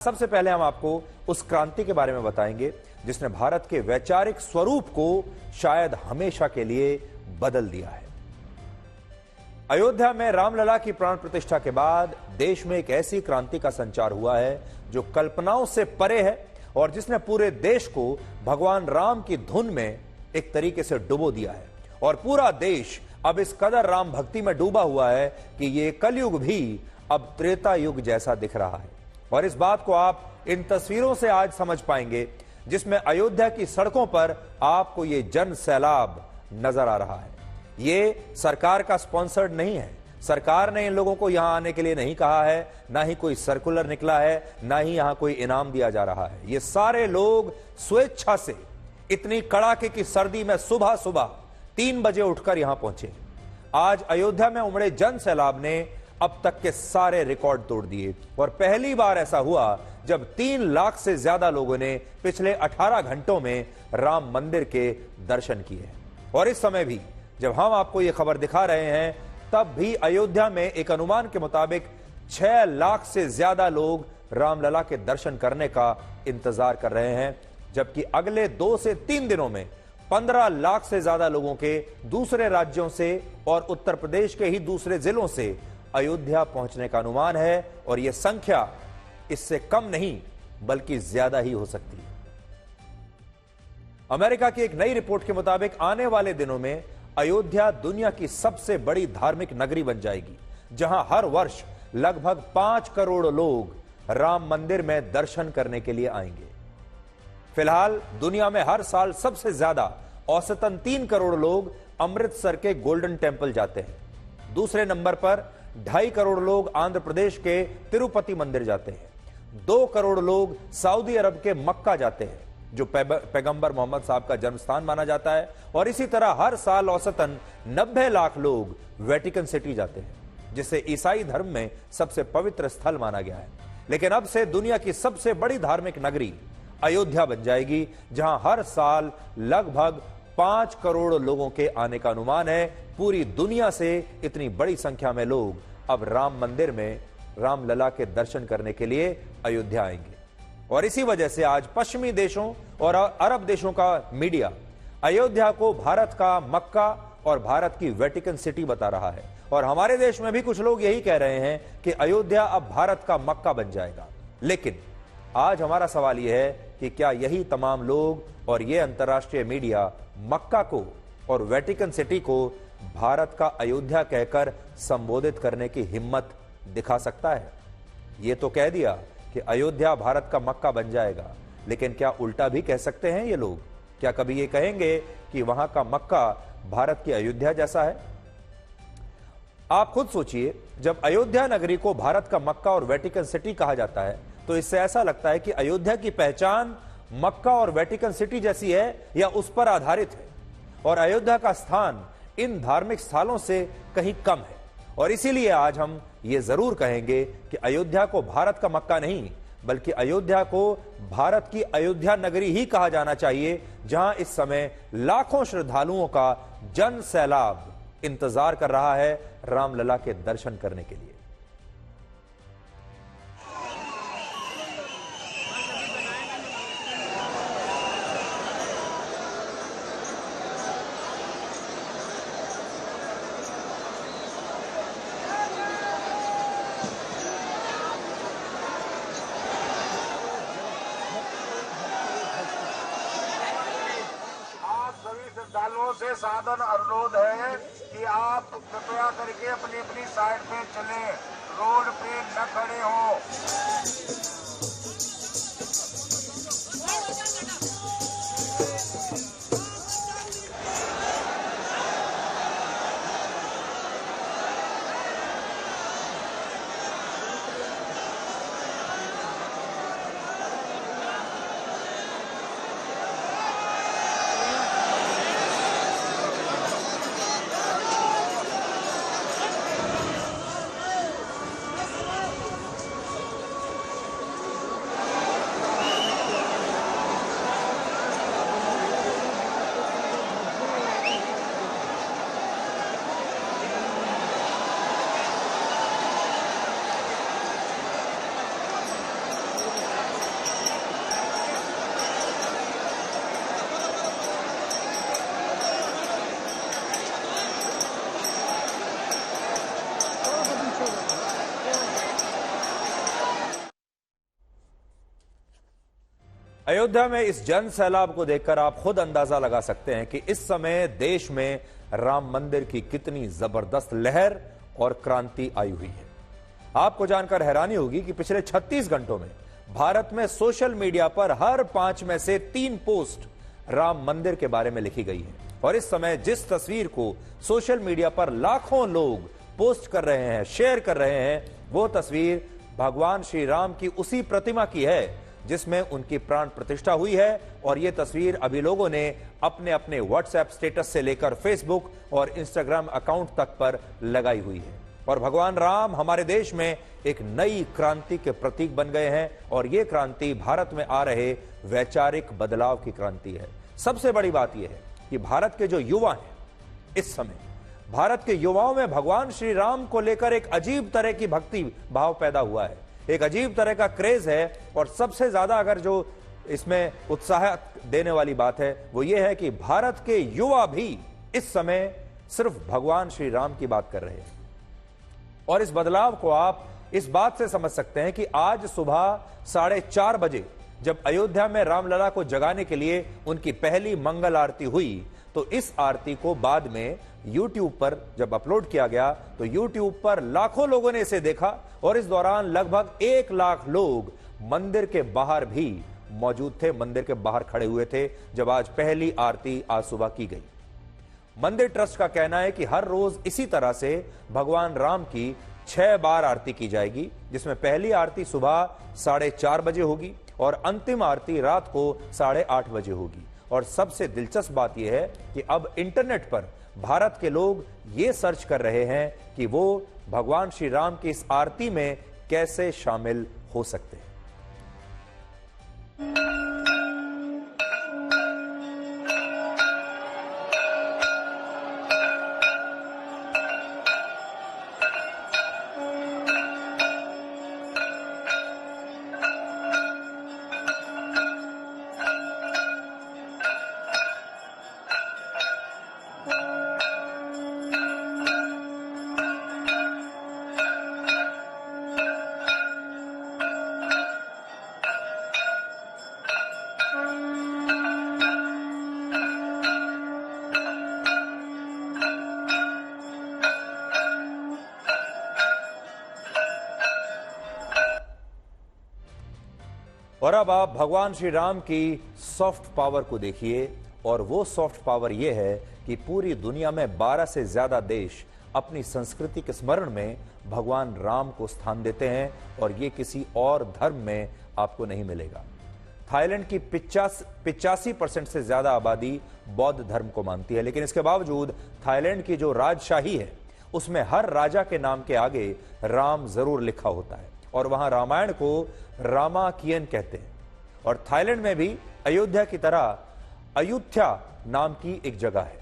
सबसे पहले हम आपको उस क्रांति के बारे में बताएंगे जिसने भारत के वैचारिक स्वरूप को शायद हमेशा के लिए बदल दिया है। अयोध्या में रामलला की प्राण प्रतिष्ठा के बाद देश में एक ऐसी क्रांति का संचार हुआ है जो कल्पनाओं से परे है और जिसने पूरे देश को भगवान राम की धुन में एक तरीके से डुबो दिया है और पूरा देश अब इस कदर राम भक्ति में डूबा हुआ है कि ये कलयुग भी अब त्रेता युग जैसा दिख रहा है। और इस बात को आप इन तस्वीरों से आज समझ पाएंगे जिसमें अयोध्या की सड़कों पर आपको ये जन सैलाब नजर आ रहा है। ये सरकार का स्पॉन्सर्ड नहीं है, सरकार ने इन लोगों को यहां आने के लिए नहीं कहा है, ना ही कोई सर्कुलर निकला है, ना ही यहां कोई इनाम दिया जा रहा है। ये सारे लोग स्वेच्छा से इतनी कड़ाके की सर्दी में सुबह सुबह 3 बजे उठकर यहां पहुंचे। आज अयोध्या में उमड़े जन सैलाब ने अब तक के सारे रिकॉर्ड तोड़ दिए और पहली बार ऐसा हुआ जब 3 लाख से ज्यादा लोगों ने पिछले 18 घंटों में राम मंदिर के दर्शन किए। और इस समय भी जब हम आपको यह खबर दिखा रहे हैं तब भी अयोध्या में एक अनुमान के मुताबिक 6 लाख से ज्यादा लोग रामलला के दर्शन करने का इंतजार कर रहे हैं, जबकि अगले 2 से 3 दिनों में 15 लाख से ज्यादा लोगों के दूसरे राज्यों से और उत्तर प्रदेश के ही दूसरे जिलों से अयोध्या पहुंचने का अनुमान है और यह संख्या इससे कम नहीं बल्कि ज्यादा ही हो सकती है। अमेरिका की एक नई रिपोर्ट के मुताबिक आने वाले दिनों में अयोध्या दुनिया की सबसे बड़ी धार्मिक नगरी बन जाएगी, जहां हर वर्ष लगभग 5 करोड़ लोग राम मंदिर में दर्शन करने के लिए आएंगे। फिलहाल दुनिया में हर साल सबसे ज्यादा औसतन 3 करोड़ लोग अमृतसर के गोल्डन टेंपल जाते हैं। दूसरे नंबर पर 2.5 करोड़ लोग आंध्र प्रदेश के तिरुपति मंदिर जाते हैं। 2 करोड़ लोग सऊदी अरब के मक्का जाते हैं जो पैगंबर मोहम्मद साहब का जन्म स्थान माना जाता है। और इसी तरह हर साल औसतन 90 लाख लोग वेटिकन सिटी जाते हैं जिसे ईसाई धर्म में सबसे पवित्र स्थल माना गया है। लेकिन अब से दुनिया की सबसे बड़ी धार्मिक नगरी अयोध्या बन जाएगी, जहां हर साल लगभग 5 करोड़ लोगों के आने का अनुमान है। पूरी दुनिया से इतनी बड़ी संख्या में लोग अब राम मंदिर में रामलला के दर्शन करने के लिए अयोध्या आएंगे। और इसी वजह से आज पश्चिमी देशों और अरब देशों का मीडिया अयोध्या को भारत का मक्का और भारत की वेटिकन सिटी बता रहा है। और हमारे देश में भी कुछ लोग यही कह रहे हैं कि अयोध्या अब भारत का मक्का बन जाएगा। लेकिन आज हमारा सवाल यह है कि क्या यही तमाम लोग और यह अंतर्राष्ट्रीय मीडिया मक्का को और वेटिकन सिटी को भारत का अयोध्या कहकर संबोधित करने की हिम्मत दिखा सकता है? यह तो कह दिया कि अयोध्या भारत का मक्का बन जाएगा, लेकिन क्या उल्टा भी कह सकते हैं ये लोग? क्या कभी ये कहेंगे कि वहां का मक्का भारत की अयोध्या जैसा है? आप खुद सोचिए, जब अयोध्या नगरी को भारत का मक्का और वेटिकन सिटी कहा जाता है तो इससे ऐसा लगता है कि अयोध्या की पहचान मक्का और वेटिकन सिटी जैसी है या उस पर आधारित है, और अयोध्या का स्थान इन धार्मिक स्थलों से कहीं कम है। और इसीलिए आज हम ये जरूर कहेंगे कि अयोध्या को भारत का मक्का नहीं बल्कि अयोध्या को भारत की अयोध्या नगरी ही कहा जाना चाहिए, जहां इस समय लाखों श्रद्धालुओं का जन सैलाब इंतजार कर रहा है रामलला के दर्शन करने के लिए। श्रद्धालुओं से सादर अनुरोध है कि आप कृपया करके अपनी अपनी साइड पे चलें, रोड पे न खड़े हो। अयोध्या में इस जन सैलाब को देखकर आप खुद अंदाजा लगा सकते हैं कि इस समय देश में राम मंदिर की कितनी जबरदस्त लहर और क्रांति आई हुई है। आपको जानकर हैरानी होगी कि पिछले 36 घंटों में भारत में सोशल मीडिया पर हर 5 में से 3 पोस्ट राम मंदिर के बारे में लिखी गई है। और इस समय जिस तस्वीर को सोशल मीडिया पर लाखों लोग पोस्ट कर रहे हैं, शेयर कर रहे हैं, वो तस्वीर भगवान श्री राम की उसी प्रतिमा की है जिसमें उनकी प्राण प्रतिष्ठा हुई है। और यह तस्वीर अभी लोगों ने अपने अपने व्हाट्सएप स्टेटस से लेकर फेसबुक और इंस्टाग्राम अकाउंट तक पर लगाई हुई है। और भगवान राम हमारे देश में एक नई क्रांति के प्रतीक बन गए हैं और यह क्रांति भारत में आ रहे वैचारिक बदलाव की क्रांति है। सबसे बड़ी बात यह है कि भारत के जो युवा हैं, इस समय भारत के युवाओं में भगवान श्री राम को लेकर एक अजीब तरह की भक्ति भाव पैदा हुआ है, एक अजीब तरह का क्रेज है। और सबसे ज्यादा अगर जो इसमें उत्साह देने वाली बात है वो ये है कि भारत के युवा भी इस समय सिर्फ भगवान श्री राम की बात कर रहे हैं। और इस बदलाव को आप इस बात से समझ सकते हैं कि आज सुबह 4:30 बजे जब अयोध्या में रामलला को जगाने के लिए उनकी पहली मंगल आरती हुई, तो इस आरती को बाद में YouTube पर जब अपलोड किया गया तो YouTube पर लाखों लोगों ने इसे देखा। और इस दौरान लगभग 1 लाख लोग मंदिर के बाहर भी मौजूद थे, मंदिर के बाहर खड़े हुए थे जब आज पहली आरती आज सुबह की गई। मंदिर ट्रस्ट का कहना है कि हर रोज इसी तरह से भगवान राम की 6 बार आरती की जाएगी, जिसमें पहली आरती सुबह 4:30 बजे होगी और अंतिम आरती रात को 8:30 बजे होगी। और सबसे दिलचस्प बात यह है कि अब इंटरनेट पर भारत के लोग ये सर्च कर रहे हैं कि वो भगवान श्री राम की इस आरती में कैसे शामिल हो सकते हैं। और अब आप भगवान श्री राम की सॉफ्ट पावर को देखिए। और वो सॉफ्ट पावर यह है कि पूरी दुनिया में 12 से ज्यादा देश अपनी संस्कृति के स्मरण में भगवान राम को स्थान देते हैं और ये किसी और धर्म में आपको नहीं मिलेगा। थाईलैंड की 85% से ज्यादा आबादी बौद्ध धर्म को मानती है, लेकिन इसके बावजूद थाईलैंड की जो राजशाही है उसमें हर राजा के नाम के आगे राम जरूर लिखा होता है और वहां रामायण को रामाकियन कहते हैं। और थाईलैंड में भी अयोध्या की तरह अयुथ्या नाम की एक जगह है।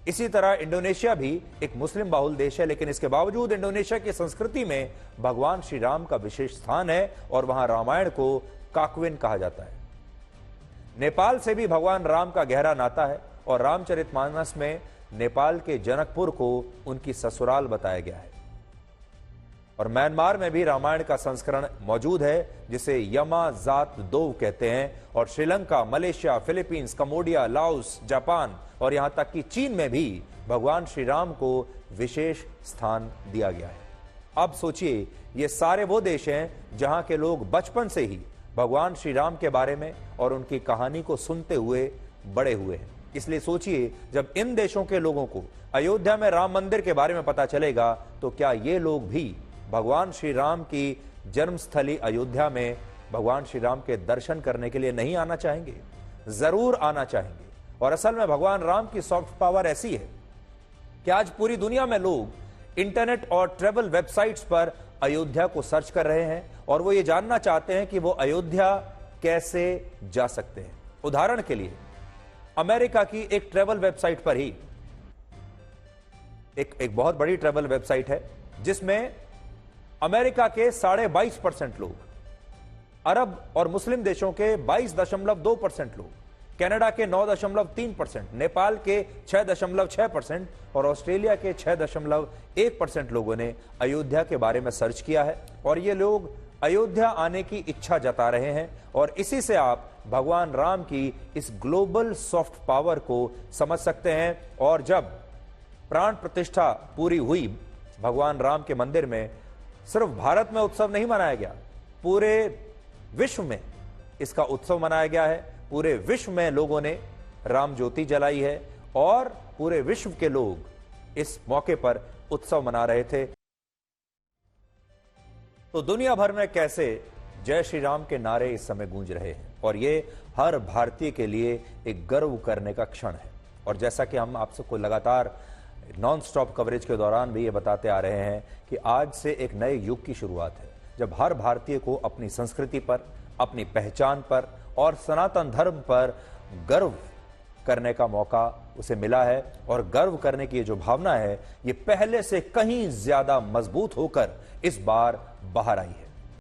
इसी तरह इंडोनेशिया भी एक मुस्लिम बाहुल देश है, लेकिन इसके बावजूद इंडोनेशिया की संस्कृति में भगवान श्री राम का विशेष स्थान है और वहां रामायण को काक्विन कहा जाता है। नेपाल से भी भगवान राम का गहरा नाता है और रामचरितमानस में नेपाल के जनकपुर को उनकी ससुराल बताया गया है। और म्यांमार में भी रामायण का संस्करण मौजूद है जिसे यमा जात दोव कहते हैं। और Sri Lanka, Malaysia, Philippines, Cambodia, Laos, Japan और यहां तक कि चीन में भी भगवान श्री राम को विशेष स्थान दिया गया है। अब सोचिए, ये सारे वो देश हैं जहां के लोग बचपन से ही भगवान श्री राम के बारे में और उनकी कहानी को सुनते हुए बड़े हुए हैं। इसलिए सोचिए, जब इन देशों के लोगों को अयोध्या में राम मंदिर के बारे में पता चलेगा तो क्या ये लोग भी भगवान श्री राम की जन्मस्थली अयोध्या में भगवान श्री राम के दर्शन करने के लिए नहीं आना चाहेंगे? जरूर आना चाहेंगे। और असल में भगवान राम की सॉफ्ट पावर ऐसी है कि आज पूरी दुनिया में लोग इंटरनेट और ट्रैवल वेबसाइट्स पर अयोध्या को सर्च कर रहे हैं और वो ये जानना चाहते हैं कि वो अयोध्या कैसे जा सकते हैं। उदाहरण के लिए अमेरिका की एक ट्रैवल वेबसाइट पर ही एक बहुत बड़ी ट्रैवल वेबसाइट है जिसमें अमेरिका के 22.5% लोग, अरब और मुस्लिम देशों के 22.2% लोग, कनाडा के 9.3%, नेपाल के 6.6% और ऑस्ट्रेलिया के 6.1% लोगों ने अयोध्या के बारे में सर्च किया है। और ये लोग अयोध्या आने की इच्छा जता रहे हैं और इसी से आप भगवान राम की इस ग्लोबल सॉफ्ट पावर को समझ सकते हैं। और जब प्राण प्रतिष्ठा पूरी हुई भगवान राम के मंदिर में, सिर्फ भारत में उत्सव नहीं मनाया गया, पूरे विश्व में इसका उत्सव मनाया गया है। पूरे विश्व में लोगों ने राम ज्योति जलाई है और पूरे विश्व के लोग इस मौके पर उत्सव मना रहे थे। तो दुनिया भर में कैसे जय श्री राम के नारे इस समय गूंज रहे हैं और ये हर भारतीय के लिए एक गर्व करने का क्षण है। और जैसा कि हम आप सबको लगातार नॉन स्टॉप कवरेज के दौरान भी ये बताते आ रहे हैं कि आज से एक नए युग की शुरुआत है, जब हर भारतीय को अपनी संस्कृति पर, अपनी पहचान पर और सनातन धर्म पर गर्व करने का मौका उसे मिला है। और गर्व करने की ये जो भावना है, ये पहले से कहीं ज्यादा मजबूत होकर इस बार बाहर आई है।